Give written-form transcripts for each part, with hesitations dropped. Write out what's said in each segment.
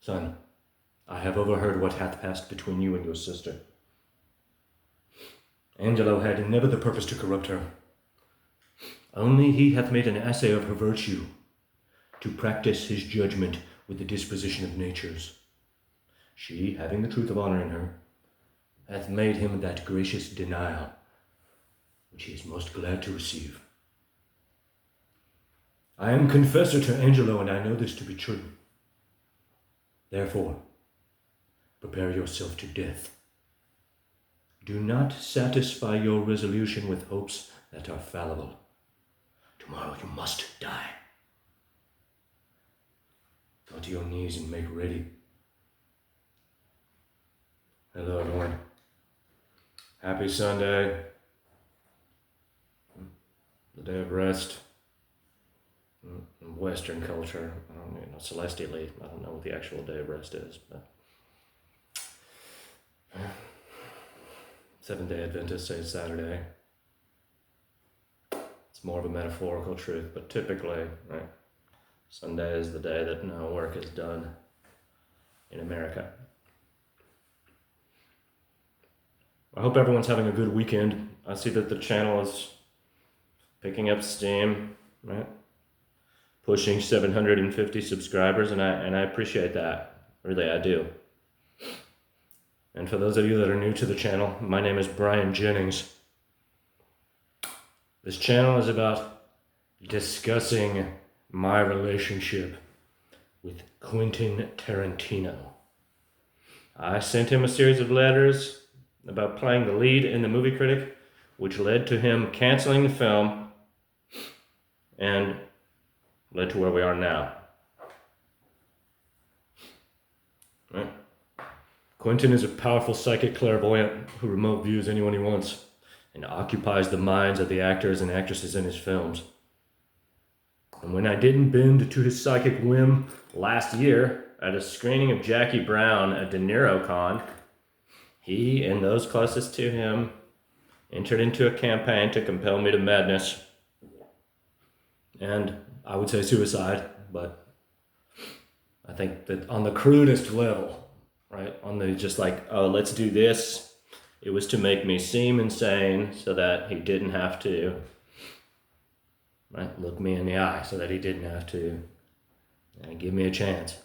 Son, I have overheard what hath passed between you and your sister. Angelo had never the purpose to corrupt her. Only he hath made an assay of her virtue, to practice his judgment with the disposition of natures. She, having the truth of honor in her, hath made him that gracious denial, which he is most glad to receive. I am confessor to Angelo, and I know this to be true. Therefore, prepare yourself to death. Do not satisfy your resolution with hopes that are fallible. Tomorrow you must die. Go to your knees and make ready. Hello, everyone. Happy Sunday. The day of rest. In Western culture, celestially, I don't know what the actual day of rest is, but 7-day Adventists say it's Saturday. It's more of a metaphorical truth, but typically, right, Sunday is the day that no work is done in America. I hope everyone's having a good weekend. I see that the channel is picking up steam, right? Pushing 750 subscribers, and I appreciate that. Really, I do. And for those of you that are new to the channel, my name is Brian Jennings. This channel is about discussing my relationship with Quentin Tarantino. I sent him a series of letters about playing the lead in the movie Critic, which led to him canceling the film and led to where we are now. Right? Quentin is a powerful psychic clairvoyant who remote views anyone he wants and occupies the minds of the actors and actresses in his films. And when I didn't bend to his psychic whim last year at a screening of Jackie Brown at De Niro Con, he and those closest to him entered into a campaign to compel me to madness. And I would say suicide, but I think that on the crudest level, right, on the just like, oh, let's do this, it was to make me seem insane so that he didn't have to, right, look me in the eye, so that he didn't have to give me a chance.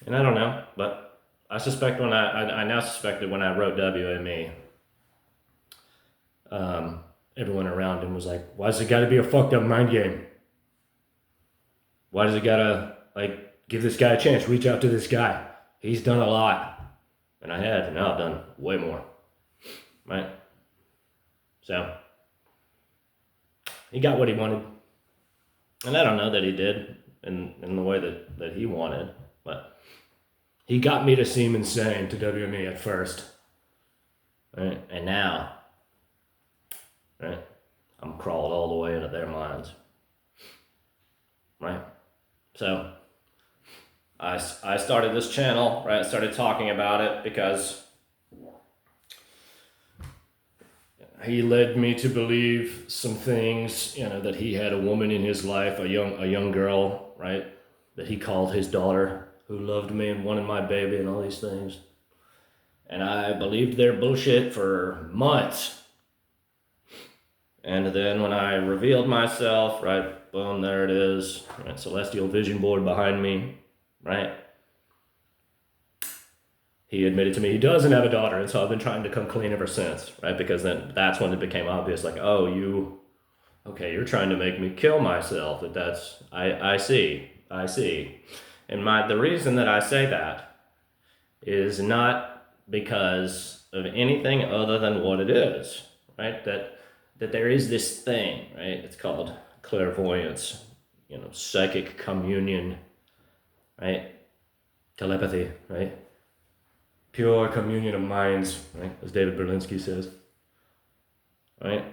And I don't know, but I suspect I now suspect that when I wrote WME, everyone around him was like, why does it gotta be a fucked up mind game? Why does it gotta, give this guy a chance, reach out to this guy? He's done a lot. And I had, and now I've done way more. Right? So, he got what he wanted. And I don't know that he did in the way that he wanted, but he got me to seem insane to WME at first. Right? And now, right, I'm crawled all the way into their minds. Right? So, I started this channel, right? I started talking about it because he led me to believe some things, that he had a woman in his life, a young girl, right? That he called his daughter, who loved me and wanted my baby and all these things. And I believed their bullshit for months. And then when I revealed myself, right, boom, there it is, right, celestial vision board behind me, right? He admitted to me he doesn't have a daughter, and so I've been trying to come clean ever since, right? Because then that's when it became obvious, like, oh, you're trying to make me kill myself. I see. And the reason that I say that is not because of anything other than what it is, right? That there is this thing, right? It's called clairvoyance, psychic communion, right? Telepathy, right? Pure communion of minds, right? As David Berlinski says, right?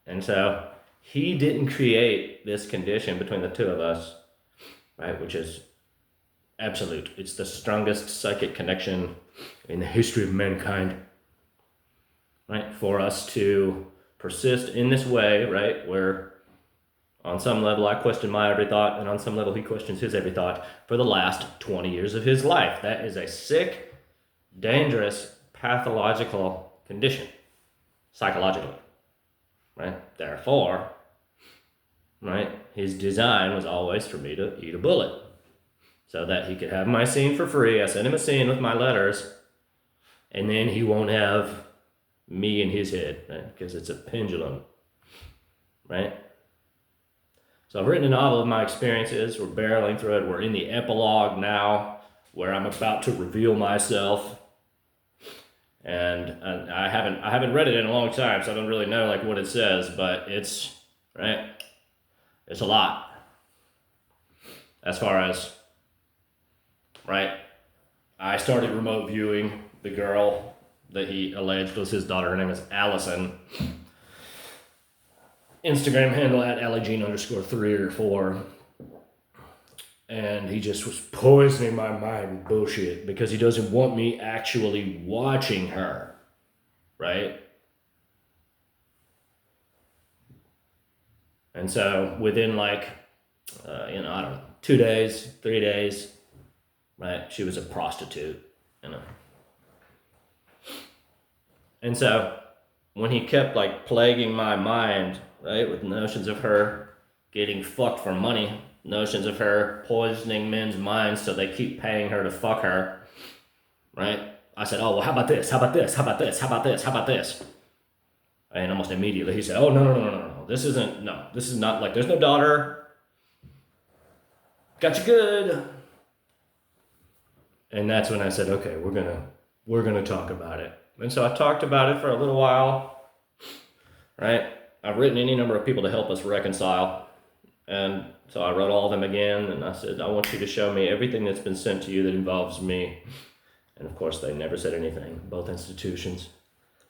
And so he didn't create this condition between the two of us, right? Which is absolute. It's the strongest psychic connection in the history of mankind, right? For us to persist in this way, right? Where On some level, I question my every thought, and on some level, he questions his every thought for the last 20 years of his life. That is a sick, dangerous, pathological condition, psychologically, right? Therefore, right, his design was always for me to eat a bullet so that he could have my scene for free. I sent him a scene with my letters, and then he won't have me in his head, right? Because it's a pendulum, right? So I've written a novel of my experiences. We're barreling through it. We're in the epilogue now, where I'm about to reveal myself. And I haven't read it in a long time, so I don't really know like what it says, but it's right. It's a lot. As far as right, I started remote viewing the girl that he alleged was his daughter. Her name is Allison. Instagram handle at @LAGene_3 or 4. And he just was poisoning my mind with bullshit because he doesn't want me actually watching her, right? And so within like, I don't know, 2 days, 3 days, right? She was a prostitute, And so when he kept like plaguing my mind, right, with notions of her getting fucked for money, notions of her poisoning men's minds so they keep paying her to fuck her, right? I said, oh, well, how about this? How about this? How about this? How about this? How about this? And almost immediately he said, oh, no. This is not like, there's no daughter. Got you good. And that's when I said, okay, we're gonna talk about it. And so I talked about it for a little while, right? I've written any number of people to help us reconcile. And so I wrote all of them again, and I said, I want you to show me everything that's been sent to you that involves me. And of course, they never said anything, both institutions.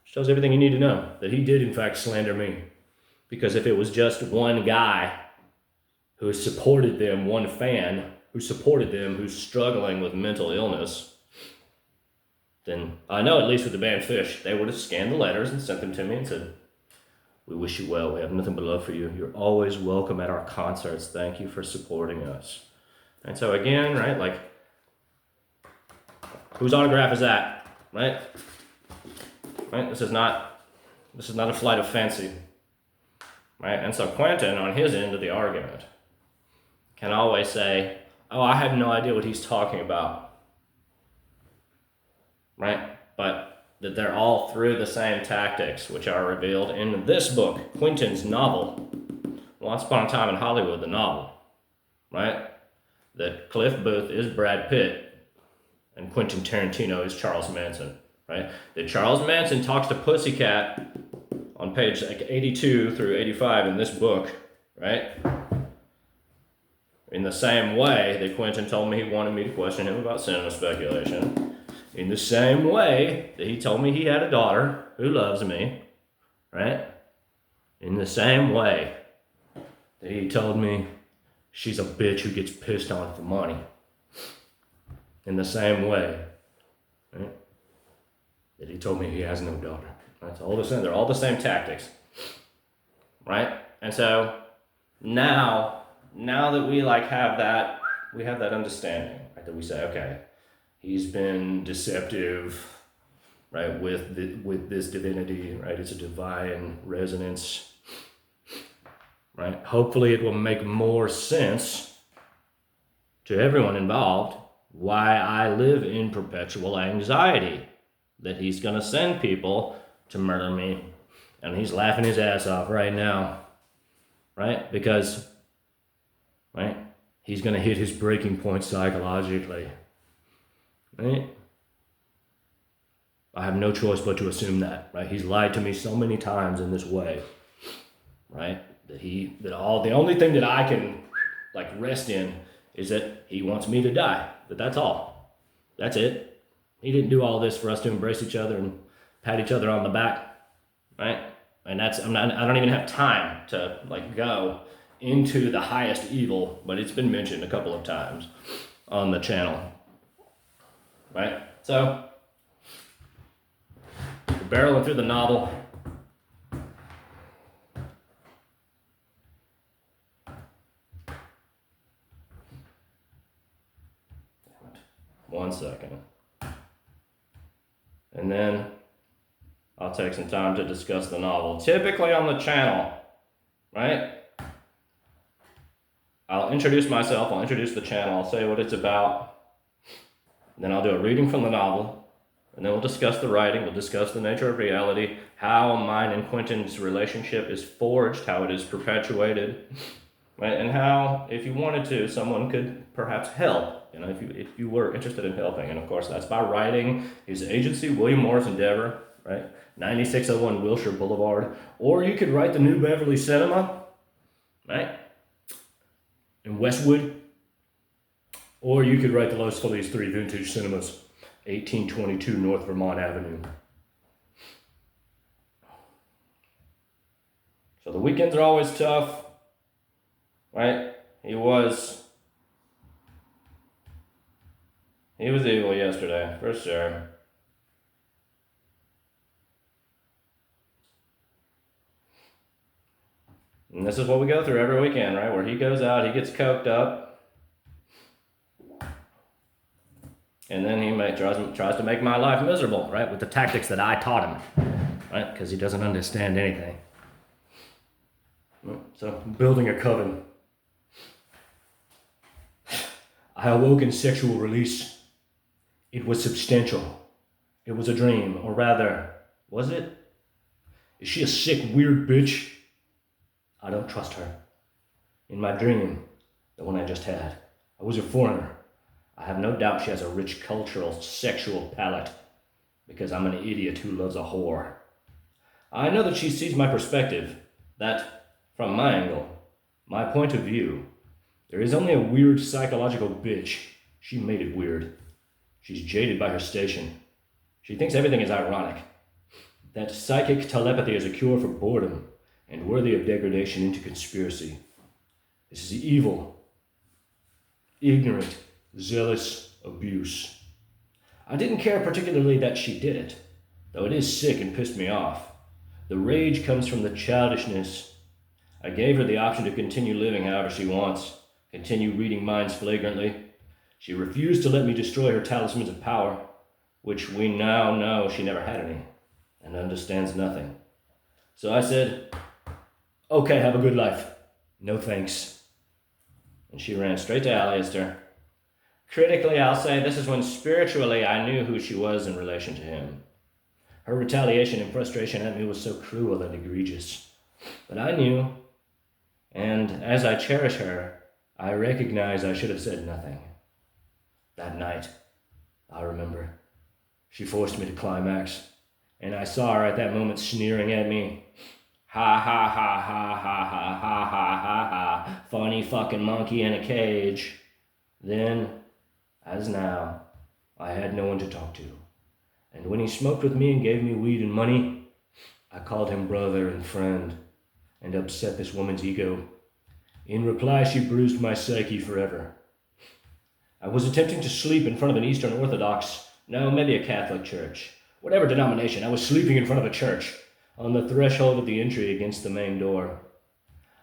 Shows everything you need to know, that he did in fact slander me. Because if it was just one guy who supported them, one fan who supported them, who's struggling with mental illness, then I know at least with the band Fish, they would have scanned the letters and sent them to me and said, we wish you well. We have nothing but love for you. You're always welcome at our concerts. Thank you for supporting us. And so again, right, like, whose autograph is that, right? Right? This is not a flight of fancy, right? And so Quentin, on his end of the argument, can always say, oh, I have no idea what he's talking about, right? But that they're all through the same tactics, which are revealed in this book, Quentin's novel, Once Upon a Time in Hollywood, the novel, right? That Cliff Booth is Brad Pitt and Quentin Tarantino is Charles Manson, right? That Charles Manson talks to Pussycat on page like 82 through 85 in this book, right? In the same way that Quentin told me he wanted me to question him about cinema speculation. In the same way that he told me he had a daughter who loves me, right? In the same way that he told me she's a bitch who gets pissed on for money. In the same way, right? That he told me he has no daughter. That's all the same. They're all the same tactics, right? And so now that we like have that understanding, right? That we say, okay, he's been deceptive, right, with this divinity, right? It's a divine resonance, right? Hopefully it will make more sense to everyone involved why I live in perpetual anxiety, that he's gonna send people to murder me, and he's laughing his ass off right now, right? Because, right, he's gonna hit his breaking point psychologically. Right? I have no choice but to assume that, right? He's lied to me so many times in this way, right? The only thing that I can like rest in is that he wants me to die. That's all. That's it. He didn't do all this for us to embrace each other and pat each other on the back, right? And I don't even have time to like go into the highest evil, but it's been mentioned a couple of times on the channel. Right? So, we're barreling through the novel. 1 second. And then I'll take some time to discuss the novel. Typically on the channel, right? I'll introduce myself, I'll introduce the channel, I'll say what it's about. Then I'll do a reading from the novel. And then we'll discuss the writing, we'll discuss the nature of reality, how mine and Quentin's relationship is forged, how it is perpetuated, right? And how, if you wanted to, someone could perhaps help, if you were interested in helping. And of course, that's by writing his agency, William Morris Endeavor, right? 9601 Wilshire Boulevard. Or you could write the New Beverly Cinema, right? In Westwood. Or you could write the Los Feliz 3 Vintage Cinemas, 1822 North Vermont Avenue. So the weekends are always tough, right? He was evil yesterday, for sure. And this is what we go through every weekend, right? Where he goes out, he gets coked up, and then he tries to make my life miserable, right? With the tactics that I taught him, right? Because he doesn't understand anything. So, building a coven. I awoke in sexual release. It was substantial. It was a dream, or rather, was it? Is she a sick, weird bitch? I don't trust her. In my dream, the one I just had, I was a foreigner. I have no doubt she has a rich cultural, sexual palate, because I'm an idiot who loves a whore. I know that she sees my perspective, that, from my angle, my point of view, there is only a weird psychological bitch. She made it weird. She's jaded by her station. She thinks everything is ironic. That psychic telepathy is a cure for boredom and worthy of degradation into conspiracy. This is evil, ignorant, zealous abuse. I didn't care particularly that she did it, though it is sick and pissed me off. The rage comes from the childishness. I gave her the option to continue living however she wants, continue reading minds flagrantly. She refused to let me destroy her talismans of power, which we now know she never had any, and understands nothing. So I said, okay, have a good life. No thanks. And she ran straight to Alistair. Critically, I'll say this is when spiritually I knew who she was in relation to him. Her retaliation and frustration at me was so cruel and egregious. But I knew, and as I cherish her, I recognize I should have said nothing. That night, I remember, she forced me to climax, and I saw her at that moment sneering at me. Ha ha ha ha ha ha ha ha ha ha, funny fucking monkey in a cage. Then, as now, I had no one to talk to. And when he smoked with me and gave me weed and money, I called him brother and friend, and upset this woman's ego. In reply, she bruised my psyche forever. I was attempting to sleep in front of an Eastern Orthodox, no, maybe a Catholic church. Whatever denomination, I was sleeping in front of a church, on the threshold of the entry against the main door.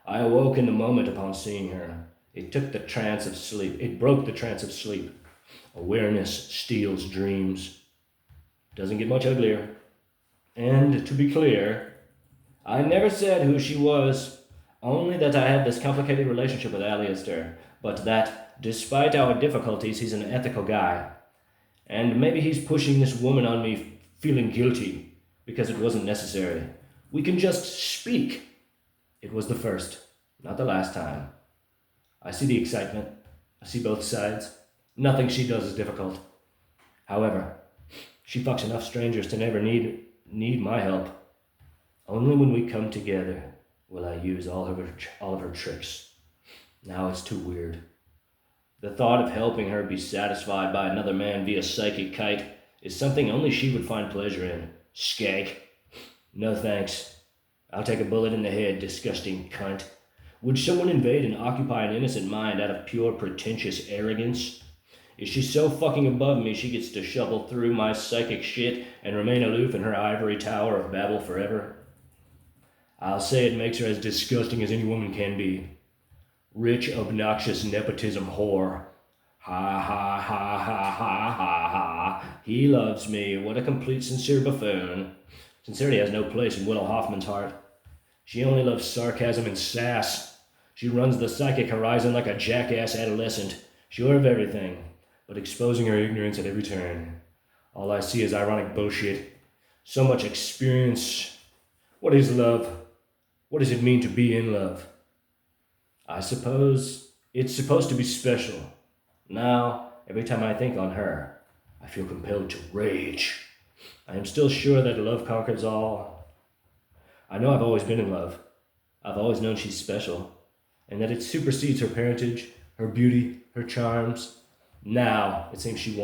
I awoke in the moment upon seeing her. It took the trance of sleep. It broke the trance of sleep. Awareness steals dreams. Doesn't get much uglier. And to be clear, I never said who she was, only that I had this complicated relationship with Alistair, but that, despite our difficulties, he's an ethical guy. And maybe he's pushing this woman on me feeling guilty, because it wasn't necessary. We can just speak. It was the first, not the last time. I see the excitement. I see both sides. Nothing she does is difficult. However, she fucks enough strangers to never need my help. Only when we come together will I use all of her tricks. Now it's too weird. The thought of helping her be satisfied by another man via psychic kite is something only she would find pleasure in. Skank. No thanks. I'll take a bullet in the head, disgusting cunt. Would someone invade and occupy an innocent mind out of pure pretentious arrogance? Is she so fucking above me she gets to shovel through my psychic shit and remain aloof in her ivory tower of Babel forever? I'll say it makes her as disgusting as any woman can be. Rich, obnoxious nepotism whore. Ha ha ha ha ha ha ha. He loves me. What a complete, sincere buffoon. Sincerity has no place in Willow Hoffman's heart. She only loves sarcasm and sass. She runs the psychic horizon like a jackass adolescent, sure of everything, but exposing her ignorance at every turn. All I see is ironic bullshit. So much experience. What is love? What does it mean to be in love? I suppose it's supposed to be special. Now, every time I think on her, I feel compelled to rage. I am still sure that love conquers all. I know I've always been in love. I've always known she's special, and that it supersedes her parentage, her beauty, her charms. Now, it seems she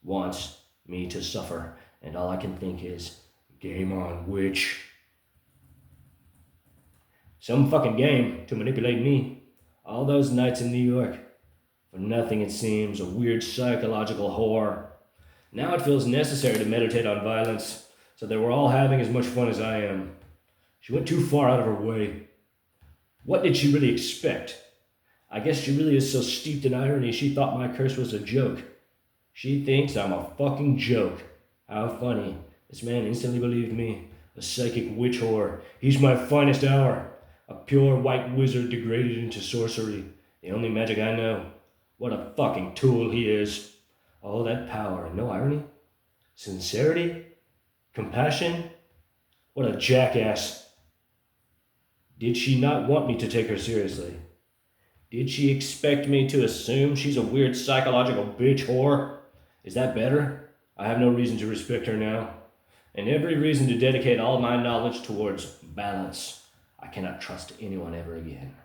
wants me to suffer, and all I can think is, game on, witch. Some fucking game to manipulate me. All those nights in New York. For nothing, it seems, a weird psychological horror. Now it feels necessary to meditate on violence, so that we're all having as much fun as I am. She went too far out of her way. What did she really expect? I guess she really is so steeped in irony she thought my curse was a joke. She thinks I'm a fucking joke. How funny. This man instantly believed me. A psychic witch whore. He's my finest hour. A pure white wizard degraded into sorcery. The only magic I know. What a fucking tool he is. All that power and no irony? Sincerity? Compassion? What a jackass. Did she not want me to take her seriously? Did she expect me to assume she's a weird psychological bitch whore? Is that better? I have no reason to respect her now, and every reason to dedicate all my knowledge towards balance. I cannot trust anyone ever again.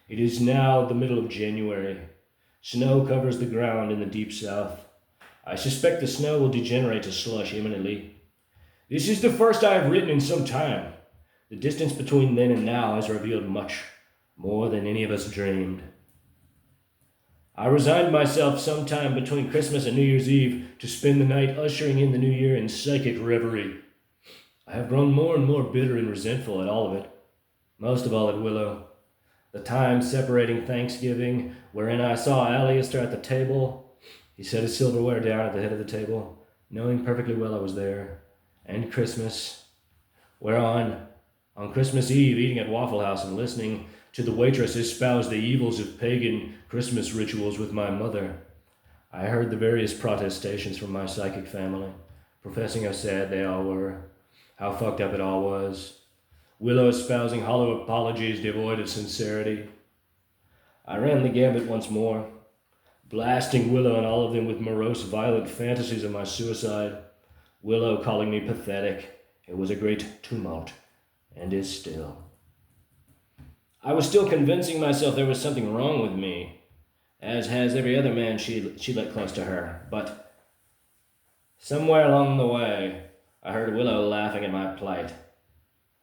It is now the middle of January. Snow covers the ground in the deep south. I suspect the snow will degenerate to slush imminently. This is the first I have written in some time. The distance between then and now has revealed much, more than any of us dreamed. I resigned myself sometime between Christmas and New Year's Eve to spend the night ushering in the new year in psychic reverie. I have grown more and more bitter and resentful at all of it, most of all at Willow. The time separating Thanksgiving, wherein I saw Alistair at the table. He set his silverware down at the head of the table, knowing perfectly well I was there. And Christmas, whereon, on Christmas Eve, eating at Waffle House and listening to the waitress espouse the evils of pagan Christmas rituals with my mother, I heard the various protestations from my psychic family, professing how sad they all were, how fucked up it all was. Willow espousing hollow apologies devoid of sincerity. I ran the gambit once more, blasting Willow and all of them with morose, violent fantasies of my suicide. Willow calling me pathetic. It was a great tumult, and is still. I was still convincing myself there was something wrong with me, as has every other man she let close to her. But somewhere along the way, I heard Willow laughing at my plight,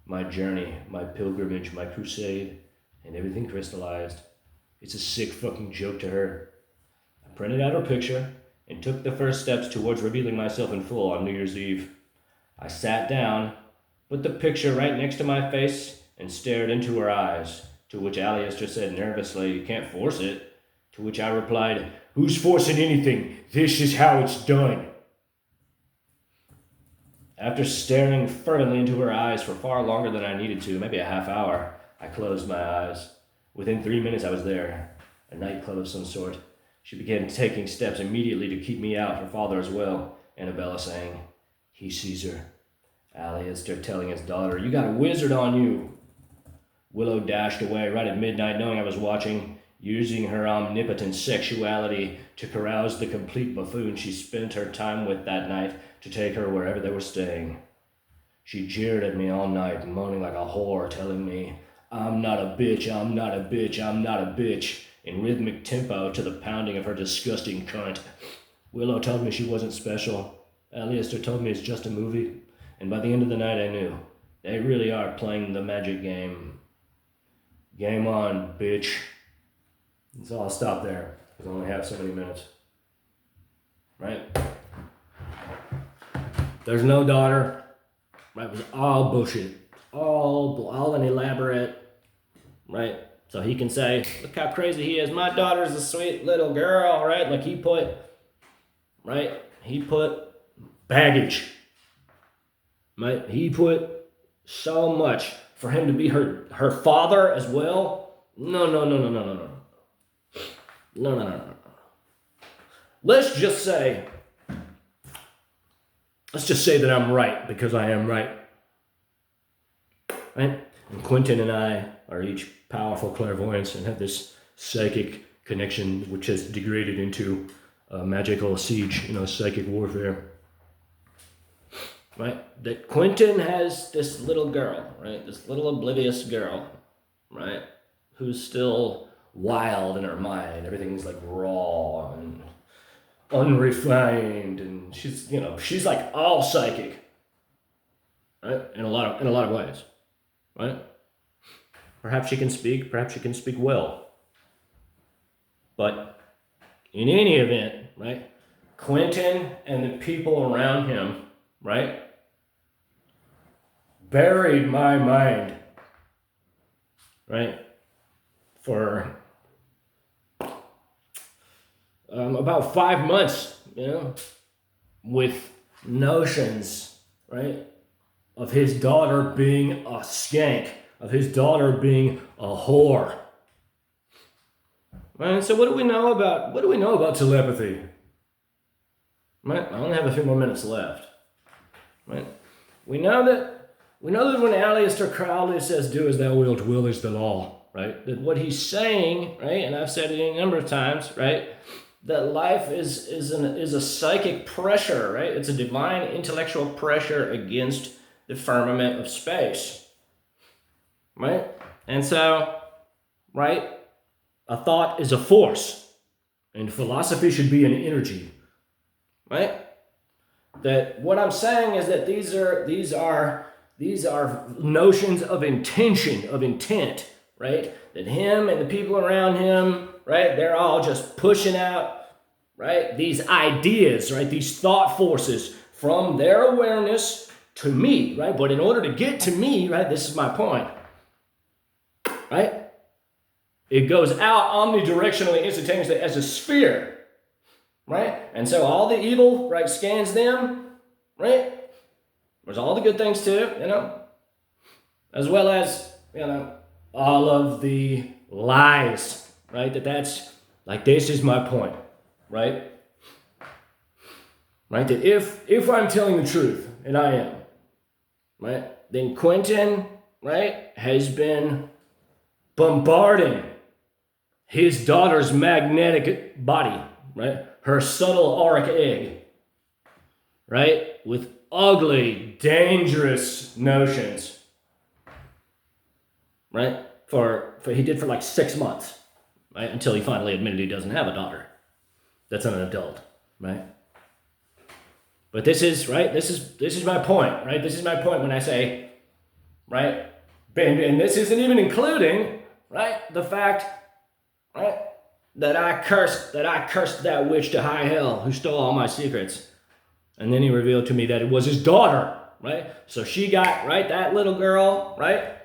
my journey, my pilgrimage, my crusade, and everything crystallized. It's a sick fucking joke to her. I printed out her picture and took the first steps towards revealing myself in full on New Year's Eve. I sat down, put the picture right next to my face, and stared into her eyes, to which Alistair said nervously, "You can't force it." To which I replied, "Who's forcing anything? This is how it's done." After staring fervently into her eyes for far longer than I needed to, maybe a half hour, I closed my eyes. Within 3 minutes I was there, a nightclub of some sort. She began taking steps immediately to keep me out, her father as well, Annabella saying, "He sees her." Alistair telling his daughter, "You got a wizard on you." Willow dashed away right at midnight, knowing I was watching, using her omnipotent sexuality to carouse the complete buffoon she spent her time with that night to take her wherever they were staying. She jeered at me all night, moaning like a whore, telling me, "I'm not a bitch, I'm not a bitch, I'm not a bitch," in rhythmic tempo to the pounding of her disgusting cunt. Willow told me she wasn't special. Alistair told me it's just a movie. And by the end of the night I knew. They really are playing the magic game. Game on, bitch. So I'll stop there, because I only have so many minutes. Right? There's no daughter. Right? It was all bullshit. All an elaborate, right? So he can say, look how crazy he is. My daughter's a sweet little girl, right? Like he put baggage, right? He put so much for him to be her father as well. No. Let's just say that I'm right because I am right. Right? And Quentin and I are each powerful clairvoyants and have this psychic connection which has degraded into magical siege, psychic warfare. Right? That Quentin has this little girl, right? This little oblivious girl, right? Who's still wild in her mind. Everything's like raw and unrefined, and she's like all psychic, right? In a lot of ways, right? Perhaps she can speak well, but in any event, right? Quentin and the people around him, right, buried my mind, right, for about 5 months, with notions, right, of his daughter being a skank, of his daughter being a whore. Right? So what do we know about telepathy? Right? I only have a few more minutes left. Right? We know that when Aleister Crowley says, "Do as thou wilt, will is the law," right? That what he's saying, right, and I've said it a number of times, right, that life is a psychic pressure, right? It's a divine intellectual pressure against the firmament of space, right? And so, right, a thought is a force, and philosophy should be an energy, right? That what I'm saying is that these are notions of intention, of intent, right? That him and the people around him, right, they're all just pushing out, right, these ideas, right, these thought forces from their awareness to me, right? But in order to get to me, right, this is my point, right? It goes out omnidirectionally, instantaneously as a sphere, right? And so all the evil, right, scans them, right? There's all the good things too, as well as, all of the lies, right? That's like, this is my point, right? Right? That if I'm telling the truth, and I am, right? Then Quentin, right, has been bombarding his daughter's magnetic body, right? Her subtle auric egg, right? With ugly, dangerous notions, right? For he did for like 6 months, right? Until he finally admitted he doesn't have a daughter. That's an adult, right? But this is my point, right? This is my point when I say, right? And this isn't even including, right, the fact, right, that I cursed that witch to high hell who stole all my secrets. And then he revealed to me that it was his daughter, right? So she got, right, that little girl, right,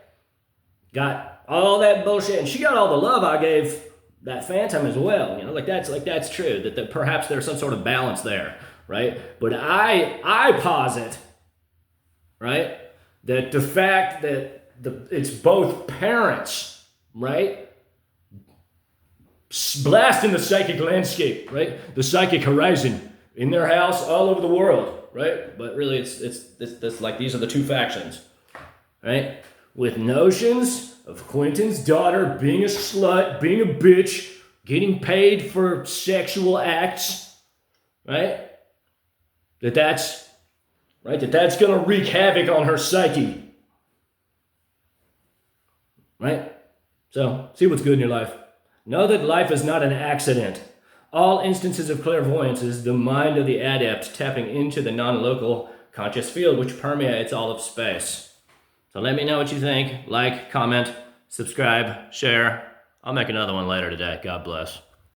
got all that bullshit, and she got all the love I gave that phantom as well. That's true. That perhaps there's some sort of balance there, right? But I posit, right, that the fact that it's both parents, right, blasting the psychic landscape, right, the psychic horizon in their house all over the world, right? But really, it's like these are the two factions, right? With notions of Quentin's daughter being a slut, being a bitch, getting paid for sexual acts, right? That's gonna wreak havoc on her psyche, right? So, see what's good in your life. Know that life is not an accident. All instances of clairvoyance is the mind of the adept tapping into the non-local conscious field which permeates all of space. So let me know what you think. Like, comment, subscribe, share. I'll make another one later today. God bless.